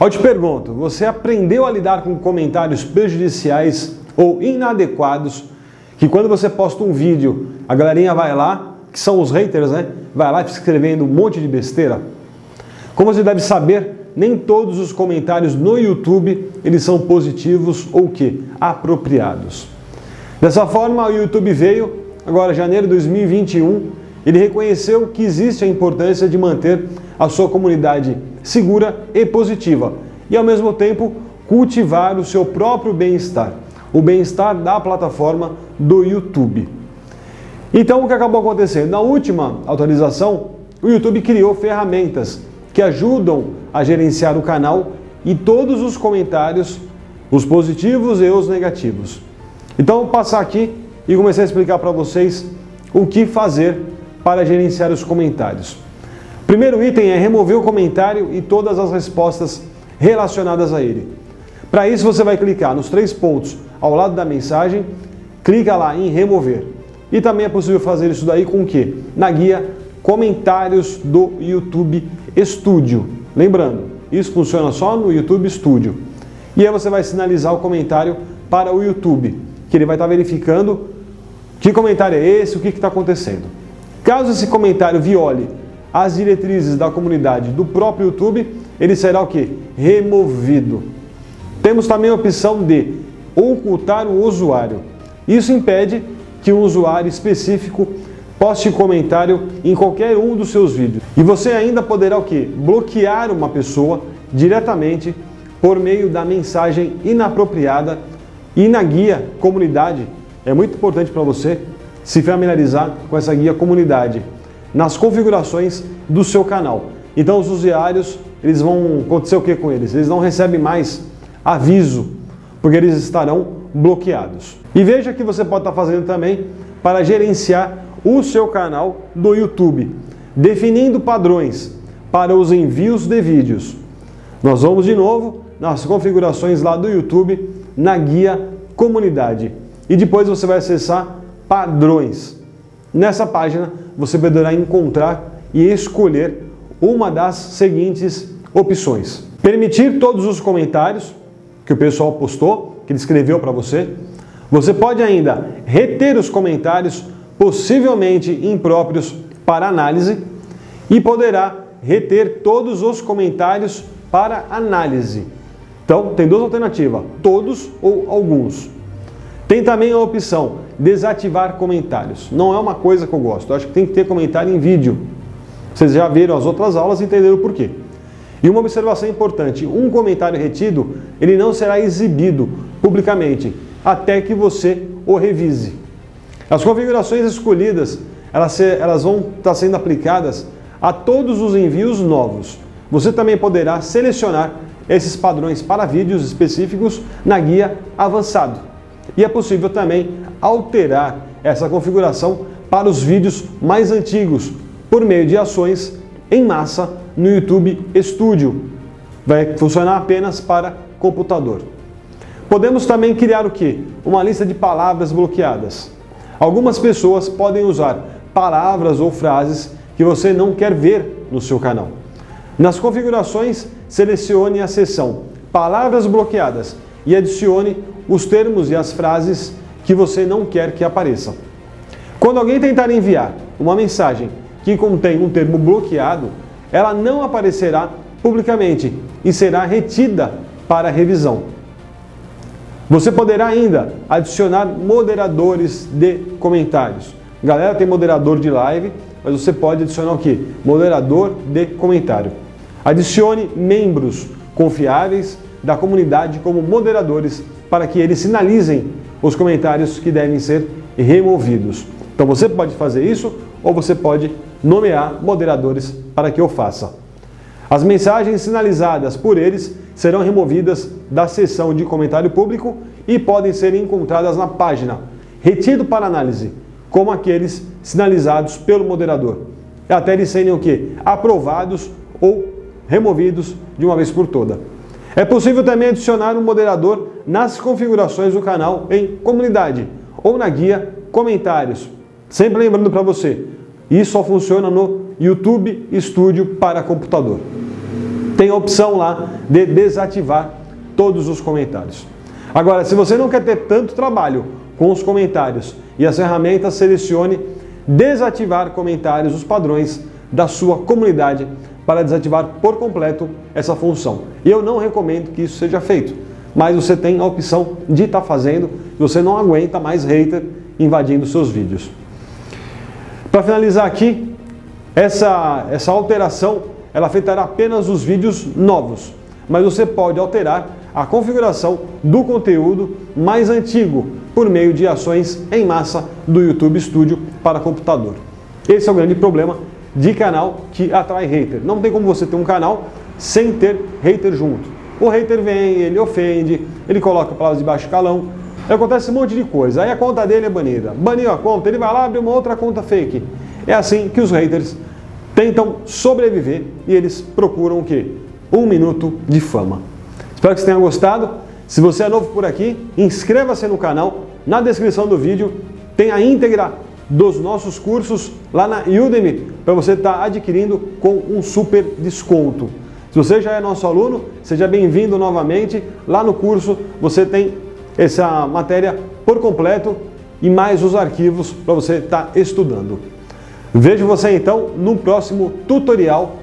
Eu te pergunto, você aprendeu a lidar com comentários prejudiciais ou inadequados, que quando você posta um vídeo, a galerinha vai lá, que são os haters, né? Vai lá escrevendo um monte de besteira? Como você deve saber, nem todos os comentários no YouTube, eles são positivos ou o quê? Apropriados. Dessa forma, o YouTube veio, agora janeiro de 2021, ele reconheceu que existe a importância de manter a sua comunidade segura e positiva e, ao mesmo tempo, cultivar o seu próprio bem-estar, o bem-estar da plataforma do YouTube. Então, o que acabou acontecendo? Na última atualização, o YouTube criou ferramentas que ajudam a gerenciar o canal e todos os comentários, os positivos e os negativos. Então, vou passar aqui e começar a explicar para vocês o que fazer para gerenciar os comentários. Primeiro item é remover o comentário e todas as respostas relacionadas a ele. Para isso, você vai clicar nos 3 pontos ao lado da mensagem, clica lá em remover. E também é possível fazer isso daí com o quê? Na guia Comentários do YouTube Studio. Lembrando, isso funciona só no YouTube Studio. E aí você vai sinalizar o comentário para o YouTube, que ele vai estar verificando que comentário é esse, o que está acontecendo. Caso esse comentário viole as diretrizes da comunidade do próprio YouTube, ele será o quê? Removido. Temos também a opção de ocultar o usuário. Isso impede que um usuário específico poste comentário em qualquer um dos seus vídeos. E você ainda poderá o quê? Bloquear uma pessoa diretamente por meio da mensagem inapropriada. E na guia comunidade, é muito importante para você se familiarizar com essa guia comunidade nas configurações do seu canal. Então os usuários, eles vão acontecer o que com eles? Eles não recebem mais aviso, porque eles estarão bloqueados. E veja que você pode estar fazendo também para gerenciar o seu canal do YouTube, definindo padrões para os envios de vídeos. Nós vamos de novo nas configurações lá do YouTube, na guia comunidade. E depois você vai acessar padrões. Nessa página você poderá encontrar e escolher uma das seguintes opções. Permitir todos os comentários que o pessoal postou, que ele escreveu para você. Você pode ainda reter os comentários possivelmente impróprios para análise e poderá reter todos os comentários para análise. Então, tem 2 alternativas, todos ou alguns. Tem também a opção desativar comentários. Não é uma coisa que eu gosto, eu acho que tem que ter comentário em vídeo. Vocês já viram as outras aulas e entenderam por quê. E uma observação importante, um comentário retido, ele não será exibido publicamente, até que você o revise. As configurações escolhidas, elas vão estar sendo aplicadas a todos os envios novos. Você também poderá selecionar esses padrões para vídeos específicos na guia avançado. E é possível também alterar essa configuração para os vídeos mais antigos, por meio de ações em massa no YouTube Studio. Vai funcionar apenas para computador. Podemos também criar o quê? Uma lista de palavras bloqueadas. Algumas pessoas podem usar palavras ou frases que você não quer ver no seu canal. Nas configurações, selecione a seção Palavras bloqueadas e adicione os termos e as frases que você não quer que apareçam. Quando alguém tentar enviar uma mensagem que contém um termo bloqueado, ela não aparecerá publicamente e será retida para revisão. Você poderá ainda adicionar moderadores de comentários. Galera, tem moderador de live, mas você pode adicionar o quê? Moderador de comentário. Adicione membros confiáveis da comunidade como moderadores para que eles sinalizem os comentários que devem ser removidos. Então você pode fazer isso ou você pode nomear moderadores para que eu faça. As mensagens sinalizadas por eles serão removidas da seção de comentário público e podem ser encontradas na página Retido para análise, como aqueles sinalizados pelo moderador, até eles serem o quê? Aprovados ou removidos de uma vez por toda. É possível também adicionar um moderador nas configurações do canal em comunidade ou na guia comentários. Sempre lembrando para você, isso só funciona no YouTube Studio para computador. tem a opção lá de desativar todos os comentários. Agora, se você não quer ter tanto trabalho com os comentários e as ferramentas, selecione desativar comentários, os padrões da sua comunidade, para desativar por completo essa função. E eu não recomendo que isso seja feito, mas você tem a opção de estar fazendo e você não aguenta mais hater invadindo seus vídeos. Para finalizar aqui, essa alteração ela afetará apenas os vídeos novos, mas você pode alterar a configuração do conteúdo mais antigo por meio de ações em massa do YouTube Studio para computador. Esse é o grande problema de canal que atrai hater. Não tem como você ter um canal sem ter hater junto. O hater vem, ele ofende, ele coloca palavras de baixo calão, acontece um monte de coisa. Aí a conta dele é banida. Baniu a conta, ele vai lá abrir uma outra conta fake. É assim que os haters tentam sobreviver e eles procuram o quê? 1 minuto de fama. Espero que você tenha gostado. Se você é novo por aqui, inscreva-se no canal. Na descrição do vídeo tem a íntegra dos nossos cursos lá na Udemy para você estar adquirindo com um super desconto. Se você já é nosso aluno, seja bem-vindo novamente. Lá no curso você tem essa matéria por completo e mais os arquivos para você estar estudando. Vejo você então no próximo tutorial